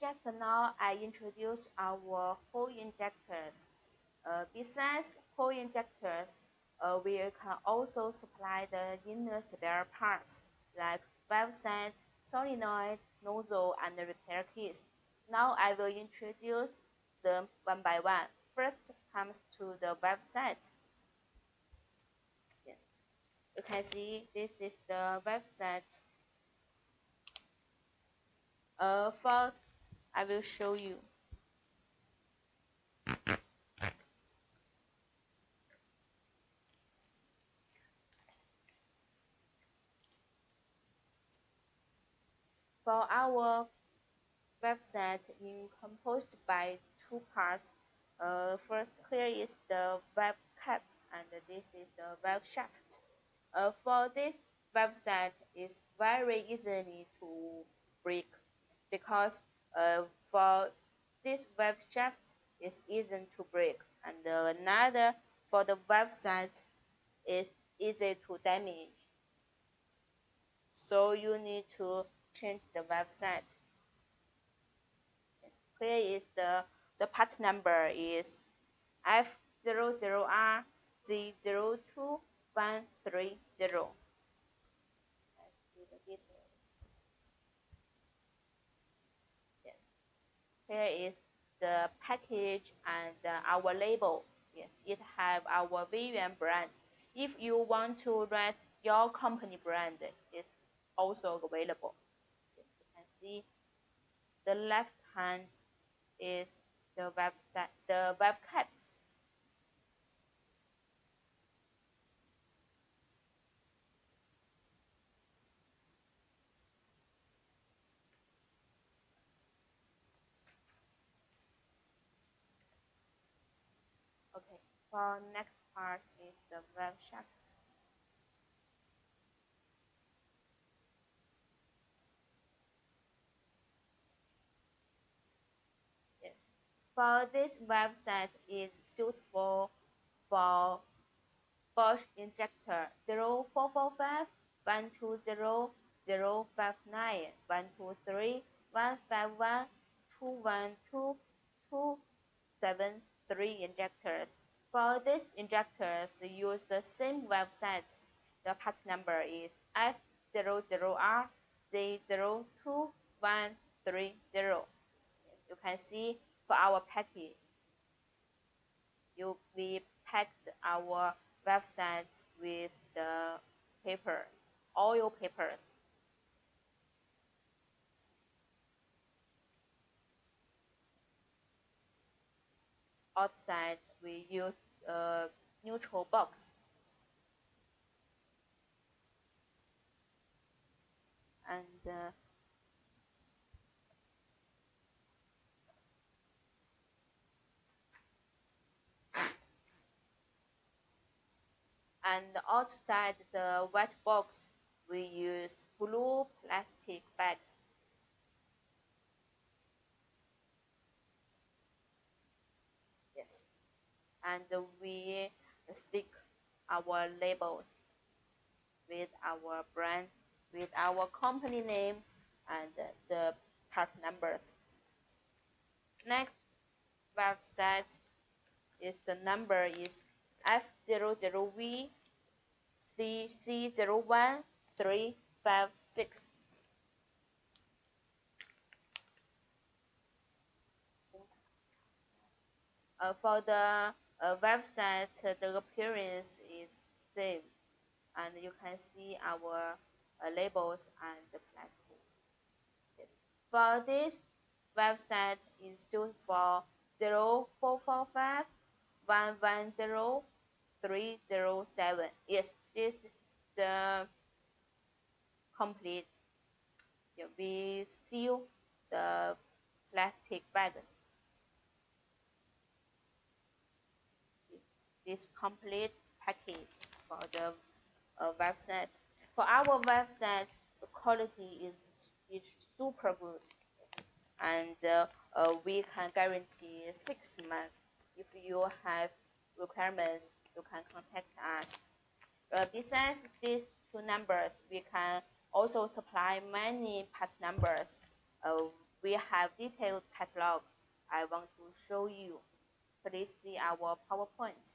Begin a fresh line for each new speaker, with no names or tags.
just now I introduced our hole injectors. Besides hole injectors, we can also supply the inner spare parts like valve set, solenoid, nozzle, and the repair kits. Now I will introduce them one by one. First comes to the valve set. Yes. You can see this is the valve set. First, I will show you. For our website is composed by two parts. First, here is the web cap, and this is the web shaft. For this website, it's very easily to break because for this web shaft, it's easy to break, and another for the website is easy to damage. So you need to change the website. Here is the part number is F00RZ02130. Yes. Here is the package and our label. Yes, it have our valvr brand. If you want to write your company brand, it's also available. Yes, you can see the left hand is the website, the web cap. Okay, for next part is the web shaft. Yes, for this website is suitable for Bosch injector 0445 120 059 123 151 212 273 injectors. For these injectors, use the same website. The part number is F00RZ02130. You can see for our package, we packed our website with the paper, oil papers. Outside, we use a neutral box. And outside the white box, we use blue plastic bags. Yes, and we stick our labels with our brand, with our company name, and the part numbers. Next website is the number is F00VC01356. For the website, the appearance is same, and you can see our labels and the plastic. Yes. For this website is suitable for 0445 110 307. Yes, this is the complete. Yeah, we seal the plastic bags. This complete package for the website. For our website, the quality is super good, and we can guarantee 6 months. If you have requirements, you can contact us. Besides these two numbers, we can also supply many part numbers We have detailed catalog I want to show you. Please see our PowerPoint.